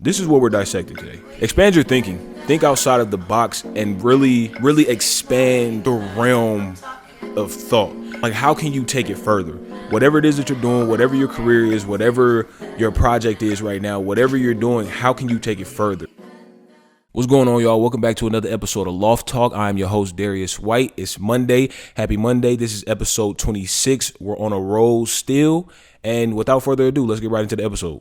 This is what we're dissecting today. Expand your thinking. Think outside of the box and really expand the realm of thought. Like, how can you take it further? Whatever it is that you're doing, whatever your career is, whatever your project is right now, whatever you're doing, how can you take it further? What's going on, y'all? Welcome back to another episode of Loft Talk. I'm your host, Dareus White. It's Monday. Happy Monday. This is episode 26. We're on a roll still. And without further ado, let's get right into the episode.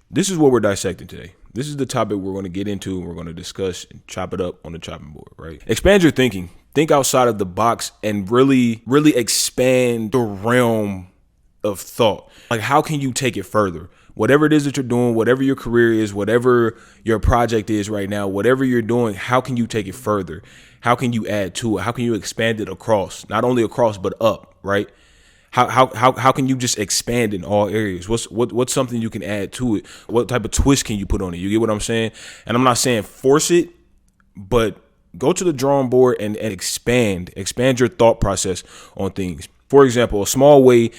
This is what we're dissecting today. This is the topic we're going to get into and we're going to discuss and chop it up on the chopping board, right? Expand your thinking. Think outside of the box and really expand the realm of thought. Like, how can you take it further? Whatever it is that you're doing, whatever your career is, whatever your project is right now, whatever you're doing, how can you take it further? How can you add to it? How can you expand it across? Not only across, but up, right? How can you just expand in all areas? What's something you can add to it? What type of twist can you put on it? You get what I'm saying? And I'm not saying force it, but go to the drawing board and expand your thought process on things. For example, a small way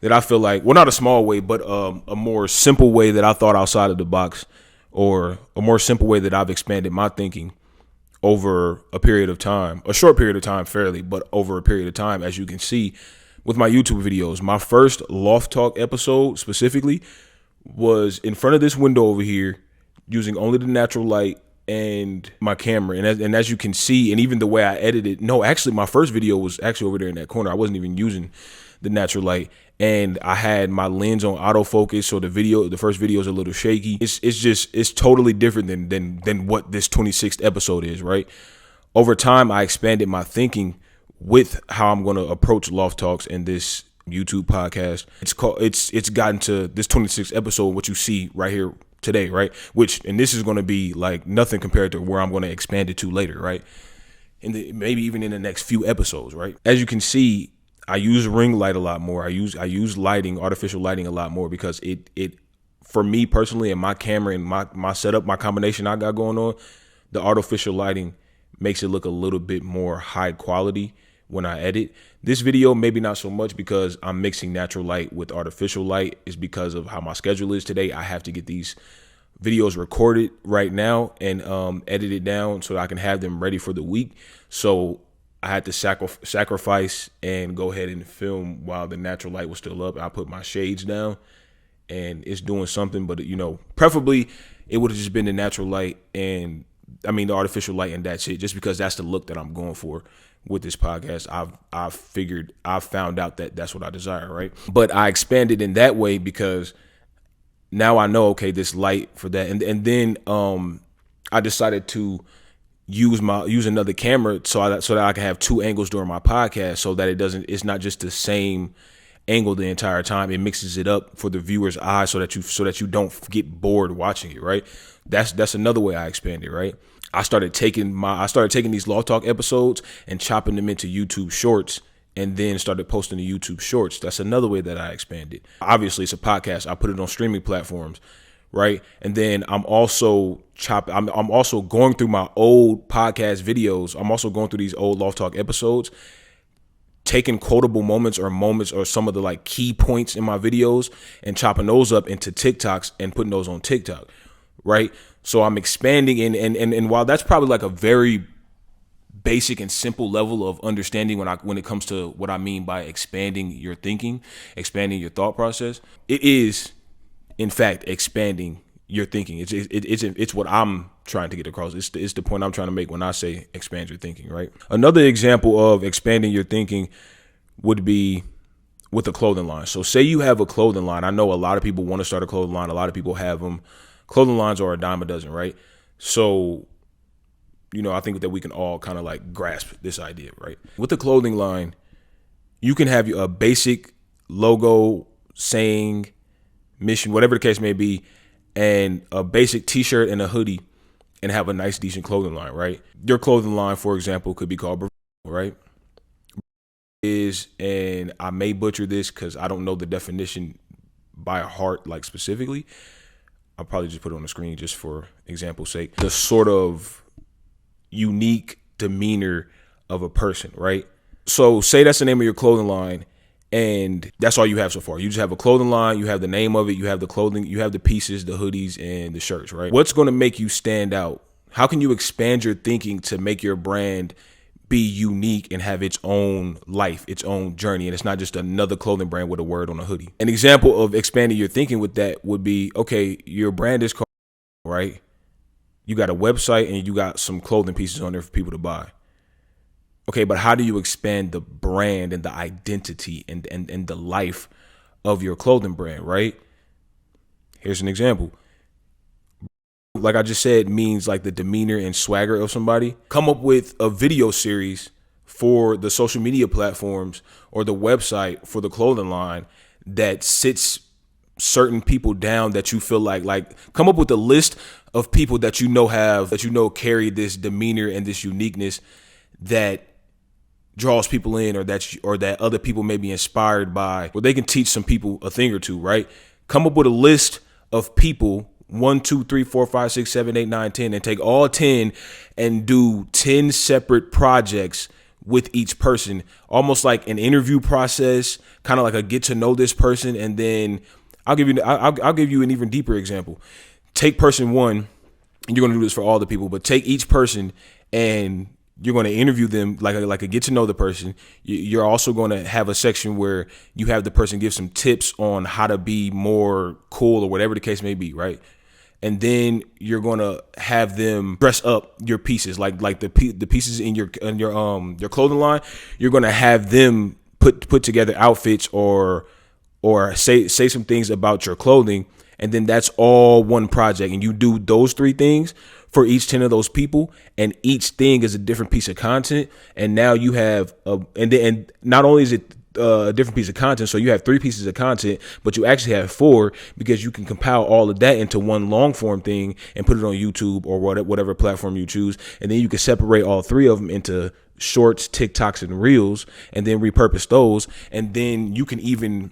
that I feel like, well, not a small way, but a more simple way that I thought outside of the box, or a more simple way that I've expanded my thinking over a period of time, a short period of time, fairly, but over a period of time, as you can see with my YouTube videos. My first Loft Talk episode specifically was in front of this window over here, using only the natural light and my camera. And as you can see, and even the way I edited, no, actually my first video was actually over there in that corner. I wasn't even using the natural light, and I had my lens on autofocus, so the first video is a little shaky. It's totally different than what this 26th episode is, right? Over time, I expanded my thinking with how I'm going to approach Loft Talks and this YouTube podcast. It's gotten to this 26th episode, what you see right here today, right? And this is going to be like nothing compared to where I'm going to expand it to later, right? Maybe even in the next few episodes, right? As you can see, I use ring light a lot more. I use lighting, artificial lighting a lot more, because it for me personally, and my camera and my setup, my combination I got going on, the artificial lighting makes it look a little bit more high quality when I edit. This video, maybe not so much, because I'm mixing natural light with artificial light. Is because of how my schedule is today. I have to get these videos recorded right now and edited down so that I can have them ready for the week. So I had to sacrifice and go ahead and film while the natural light was still up. I put my shades down and it's doing something, but preferably it would have just been the natural light, and the artificial light, and that's it, just because that's the look that I'm going for with this podcast. I've found out that that's what I desire, right? But I expanded in that way because now I know, okay, this light for that. And then I decided to use another camera so that I can have two angles during my podcast, so that it's not just the same angle the entire time. It mixes it up for the viewer's eye so that you don't get bored watching it, right? That's another way I expanded, right? I started taking these Law Talk episodes and chopping them into YouTube shorts, and then started posting the YouTube shorts. That's another way that I expanded. Obviously, it's a podcast. I put it on streaming platforms, right? And then I'm also going through my old podcast videos. I'm also going through these old Loft Talk episodes, taking quotable moments or some of the like key points in my videos and chopping those up into TikToks and putting those on TikTok, right? So I'm expanding and while that's probably like a very basic and simple level of understanding when it comes to what I mean by expanding your thinking, expanding your thought process, it is in fact expanding your thinking. It's what I'm trying to get across. It's the point I'm trying to make when I say expand your thinking, right? Another example of expanding your thinking would be with a clothing line. So say you have a clothing line. I know a lot of people want to start a clothing line. A lot of people have them. Clothing lines are a dime a dozen, right? So, I think that we can all kind of like grasp this idea, right? With the clothing line, you can have a basic logo, saying, mission, whatever the case may be, and a basic t-shirt and a hoodie, and have a nice, decent clothing line, right? Your clothing line, for example, could be called, right? And I may butcher this because I don't know the definition by heart, like specifically. I'll probably just put it on the screen just for example's sake. The sort of unique demeanor of a person, right? So say that's the name of your clothing line, And that's all you have so far. You just have a clothing line, you have the name of it, you have the clothing, you have the pieces, the hoodies, and the shirts, right? What's going to make you stand out? How can you expand your thinking to make your brand be unique and have its own life, its own journey? And it's not just another clothing brand with a word on a hoodie. An example of expanding your thinking with that would be, okay, your brand is called, right? You got a website and you got some clothing pieces on there for people to buy. Okay, but how do you expand the brand and the identity and the life of your clothing brand, right? Here's an example. Like I just said, means like the demeanor and swagger of somebody. Come up with a video series for the social media platforms or the website for the clothing line that sits certain people down that you feel like come up with a list of people that carry this demeanor and this uniqueness that draws people in, or that other people may be inspired by, where they can teach some people a thing or two, right? Come up with a list of people, 1, 2, 3, 4, 5, 6, 7, 8, 9, 10, and take all 10 and do 10 separate projects with each person, almost like an interview process, kind of like a get to know this person. And then I'll give you an even deeper example. Take person one, and you're going to do this for all the people, but take each person and you're going to interview them like a get to know the person. You're also going to have a section where you have the person give some tips on how to be more cool or whatever the case may be, right? And then you're going to have them dress up your pieces, like the pieces in your clothing line. You're going to have them put together outfits or say some things about your clothing, and then that's all one project. And you do those 3 things for each 10 of those people, and each thing is a different piece of content. And now you have and not only is it a different piece of content, so you have 3 pieces of content, but you actually have 4, because you can compile all of that into one long form thing and put it on YouTube or whatever platform you choose. And then you can separate all 3 of them into shorts, TikToks, and reels, and then repurpose those. And then you can even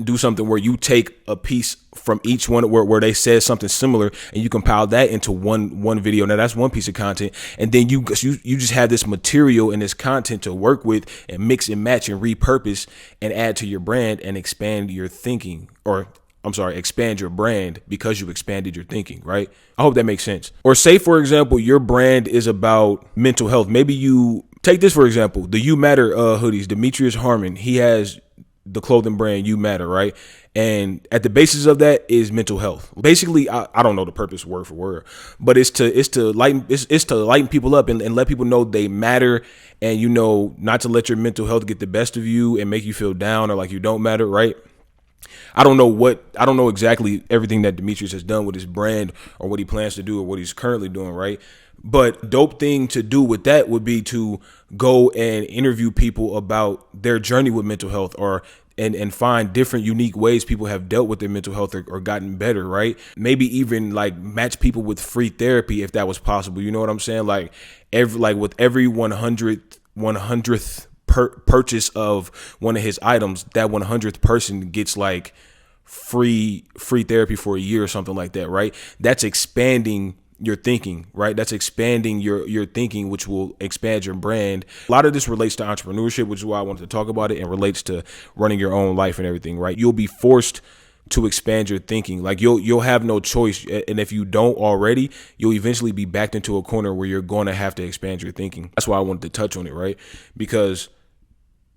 do something where you take a piece from each one where they said something similar, and you compile that into one video. Now that's one piece of content, and then you just have this material and this content to work with and mix and match and repurpose and add to your brand and expand your thinking, or expand your brand because you expanded your thinking, right? I hope that makes sense. Or say, for example, your brand is about mental health. Maybe you take this, for example, the You Matter hoodies. Demetrius Harmon, he has the clothing brand You Matter, right? And at the basis of that is mental health. Basically, I don't know the purpose word for word, but it's to lighten people up and let people know they matter, and not to let your mental health get the best of you and make you feel down or like you don't matter, right? I don't know exactly everything that Demetrius has done with his brand or what he plans to do or what he's currently doing, right? But dope thing to do with that would be to go and interview people about their journey with mental health, or and find different unique ways people have dealt with their mental health or gotten better, right? Maybe even like match people with free therapy if that was possible. You know what I'm saying? Like with every 100th purchase of one of his items, that 100th person gets like free therapy for a year or something like that, right? That's expanding your thinking, right? That's expanding your thinking, which will expand your brand. A lot of this relates to entrepreneurship, which is why I wanted to talk about it, and relates to running your own life and everything, right? You'll be forced to expand your thinking. Like you'll have no choice. And if you don't already, you'll eventually be backed into a corner where you're going to have to expand your thinking. That's why I wanted to touch on it, right? Because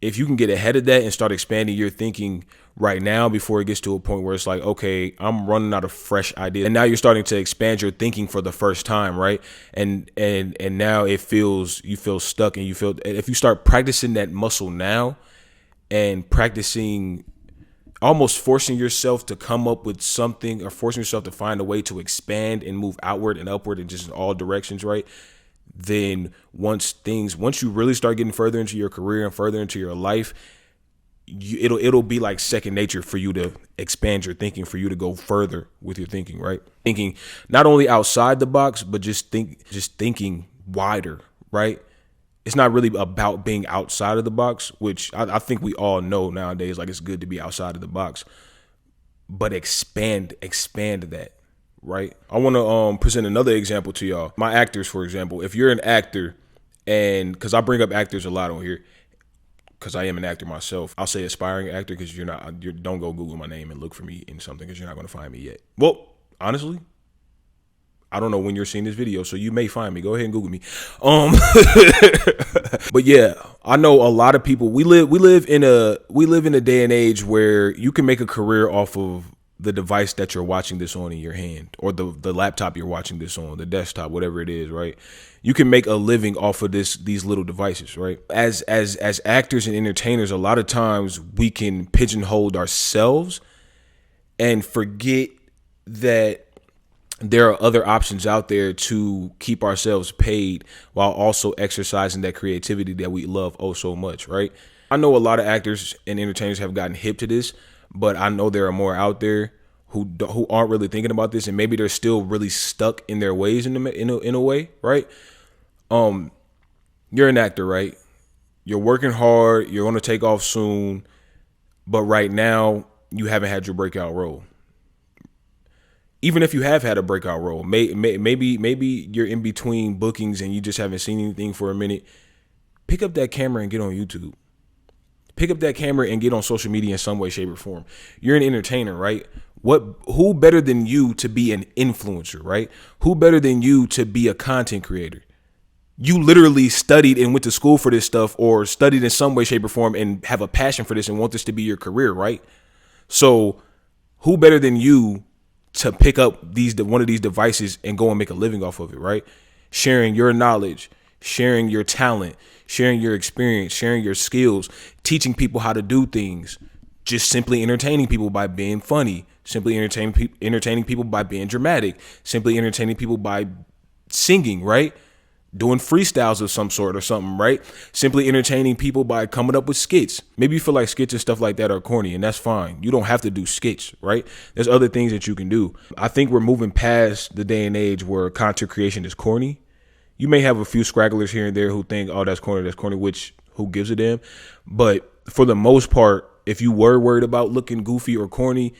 if you can get ahead of that and start expanding your thinking right now before it gets to a point where it's like, okay, I'm running out of fresh ideas, and now you're starting to expand your thinking for the first time, right? And now you feel stuck, and if you start practicing that muscle now and practicing almost forcing yourself to come up with something, or forcing yourself to find a way to expand and move outward and upward and just in all directions, right? Then once you really start getting further into your career and further into your life, it'll be like second nature for you to expand your thinking, for you to go further with your thinking, right? Thinking not only outside the box, but just thinking wider, right? It's not really about being outside of the box, which I think we all know nowadays, like it's good to be outside of the box, but expand that. Right. I want to present another example to y'all. My actors, for example, if you're an actor, and because I bring up actors a lot on here, because I am an actor myself. I'll say aspiring actor because don't go Google my name and look for me in something because you're not going to find me yet. Well, honestly, I don't know when you're seeing this video, so you may find me. Go ahead and Google me. But yeah, I know a lot of people. We live in a day and age where you can make a career off of the device that you're watching this on in your hand, or the laptop you're watching this on, the desktop, whatever it is, right? You can make a living off of these little devices, right? As actors and entertainers, a lot of times we can pigeonhole ourselves and forget that there are other options out there to keep ourselves paid while also exercising that creativity that we love oh so much, right? I know a lot of actors and entertainers have gotten hip to this, but I know there are more out there who aren't really thinking about this, and maybe they're still really stuck in their ways in a way, right? You're an actor, right? You're working hard. You're going to take off soon, but right now you haven't had your breakout role. Even if you have had a breakout role, maybe you're in between bookings and you just haven't seen anything for a minute. Pick up that camera and get on YouTube. Pick up that camera and get on social media in some way, shape, or form. You're an entertainer, right? Who better than you to be an influencer, right? Who better than you to be a content creator? You literally studied and went to school for this stuff, or studied in some way, shape, or form and have a passion for this and want this to be your career, right? So who better than you to pick up one of these devices and go and make a living off of it, right? Sharing your knowledge, sharing your talent, sharing your experience, sharing your skills, teaching people how to do things, just simply entertaining people by being funny, simply entertaining people by being dramatic, simply entertaining people by singing, right? Doing freestyles of some sort or something, right? Simply entertaining people by coming up with skits. Maybe you feel like skits and stuff like that are corny, and that's fine. You don't have to do skits, right? There's other things that you can do. I think we're moving past the day and age where content creation is corny. You may have a few scragglers here and there who think, oh, that's corny, which who gives a damn? But for the most part, if you were worried about looking goofy or corny,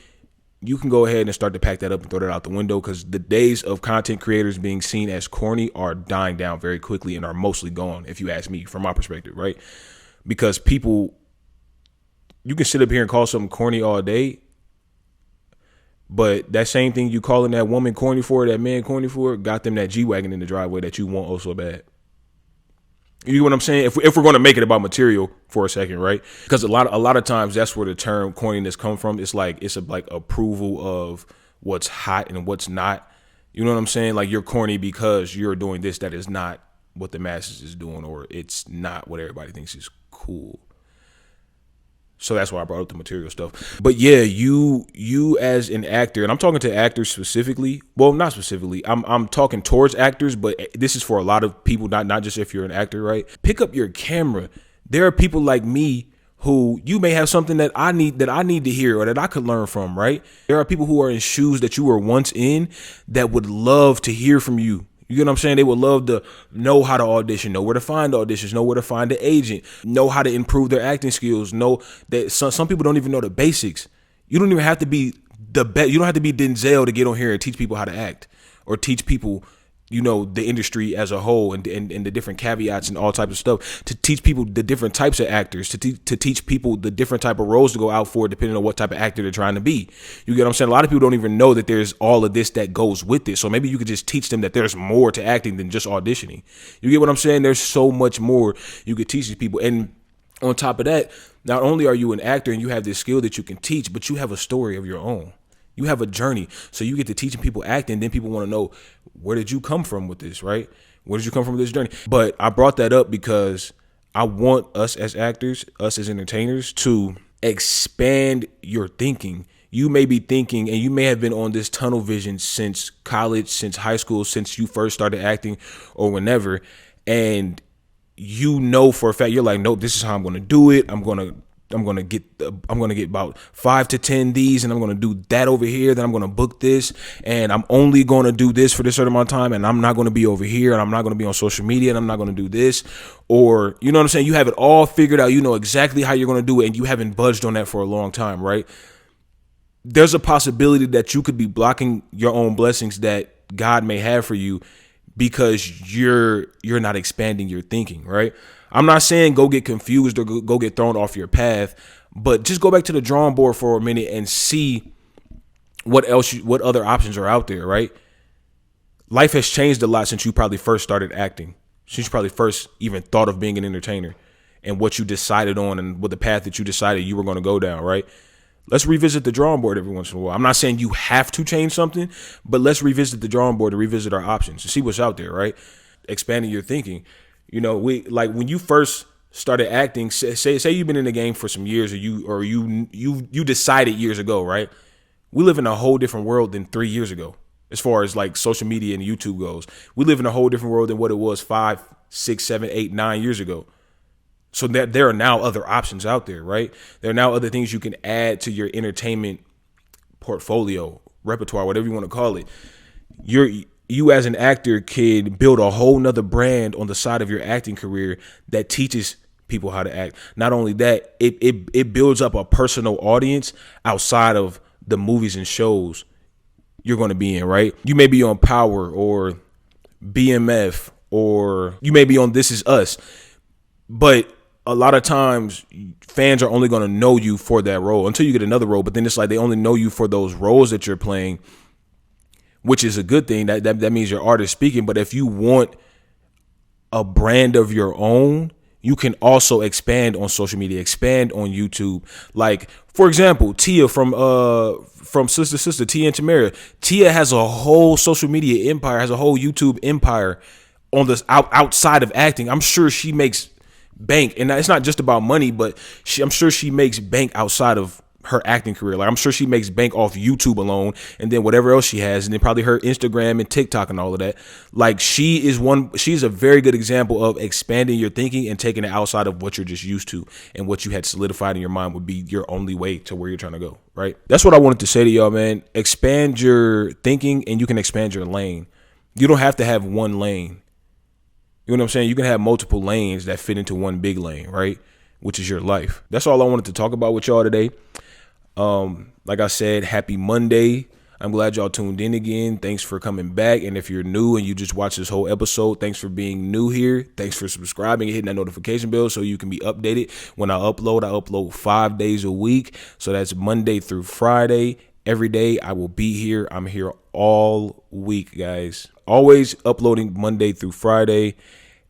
you can go ahead and start to pack that up and throw that out the window, because the days of content creators being seen as corny are dying down very quickly and are mostly gone, if you ask me, from my perspective, right? Because people, you can sit up here and call something corny all day, but that same thing you calling that woman corny for, that man corny for, got them that G-Wagon in the driveway that you want oh so bad. You know what I'm saying? If we're going to make it about material for a second, right? Because a lot of times that's where the term corniness come from. It's like approval of what's hot and what's not. You know what I'm saying? Like, you're corny because you're doing this that is not what the masses is doing, or it's not what everybody thinks is cool. So that's why I brought up the material stuff. But yeah, you as an actor, and I'm talking to actors specifically. Well, not specifically. I'm talking towards actors, but this is for a lot of people, not just if you're an actor, right? Pick up your camera. There are people like me who you may have something that I need to hear or that I could learn from, right? There are people who are in shoes that you were once in that would love to hear from you. You get what I'm saying? They would love to know how to audition, know where to find auditions, know where to find the agent, know how to improve their acting skills, know that some people don't even know the basics. You don't even have to be the best. You don't have to be Denzel to get on here and teach people how to act, or teach people, you know, the industry as a whole and the different caveats and all types of stuff, to teach people the different types of actors, to teach people the different type of roles to go out for, depending on what type of actor they're trying to be. You get what I'm saying? A lot of people don't even know that there's all of this that goes with it. So maybe you could just teach them that there's more to acting than just auditioning. You get what I'm saying? There's so much more you could teach these people. And on top of that, not only are you an actor and you have this skill that you can teach, but you have a story of your own. You have a journey. So you get to teaching people acting. Then people want to know, where did you come from with this, right? Where did you come from with this journey? But I brought that up because I want us as actors, us as entertainers, to expand your thinking. You may be thinking, and you may have been on this tunnel vision since college, since high school, since you first started acting, or whenever. And you know for a fact, you're like, no, this is how I'm going to do it. I'm going to get about 5 to 10 these, and I'm going to do that over here. Then I'm going to book this, and I'm only going to do this for this certain amount of time. And I'm not going to be over here, and I'm not going to be on social media, and I'm not going to do this, or, you know what I'm saying? You have it all figured out. You know exactly how you're going to do it, and you haven't budged on that for a long time, right? There's a possibility that you could be blocking your own blessings that God may have for you because you're not expanding your thinking, right? I'm not saying go get confused or go get thrown off your path, but just go back to the drawing board for a minute and see what other options are out there, right? Life has changed a lot since you probably first started acting, since you probably first even thought of being an entertainer, and what you decided on and what the path that you decided you were going to go down, right? Let's revisit the drawing board every once in a while. I'm not saying you have to change something, but let's revisit the drawing board and revisit our options and see what's out there, right? Expanding your thinking. We like when you first started acting, say you've been in the game for some years, or you decided years ago, right? We live in a whole different world than 3 years ago, as far as like social media and YouTube goes. We live in a whole different world than what it was 5, 6, 7, 8, 9 years ago. So that there are now other options out there, right? There are now other things you can add to your entertainment portfolio, repertoire, whatever you want to call it. You as an actor can build a whole nother brand on the side of your acting career that teaches people how to act. Not only that, it builds up a personal audience outside of the movies and shows you're going to be in, right? You may be on Power or BMF, or you may be on This Is Us, but a lot of times fans are only going to know you for that role until you get another role. But then it's like they only know you for those roles that you're playing, which is a good thing. That means your art is speaking. But if you want a brand of your own, you can also expand on social media, expand on YouTube. Like, for example, Tia from Sister Tia and Tamara. Tia has a whole social media empire, has a whole YouTube empire on this outside of acting. I'm sure she makes bank, and it's not just about money, but I'm sure she makes bank outside of her acting career. Like, I'm sure she makes bank off YouTube alone, and then whatever else she has, and then probably her Instagram and TikTok and all of that. Like, she's a very good example of expanding your thinking and taking it outside of what you're just used to and what you had solidified in your mind would be your only way to where you're trying to go, right? That's what I wanted to say to y'all, man. Expand your thinking and you can expand your lane. You don't have to have one lane. You know what I'm saying? You can have multiple lanes that fit into one big lane, right? Which is your life. That's all I wanted to talk about with y'all today. Like I said, happy Monday. I'm glad y'all tuned in again. Thanks for coming back. And if you're new and you just watched this whole episode, thanks for being new here. Thanks for subscribing and hitting that notification bell so you can be updated when I upload 5 days a week. So that's Monday through Friday. Every day I will be here. I'm here all week, guys. Always uploading Monday through Friday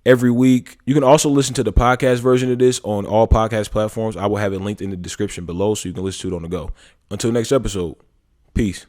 every week. You can also listen to the podcast version of this on all podcast platforms. I will have it linked in the description below so you can listen to it on the go. Until next episode, peace.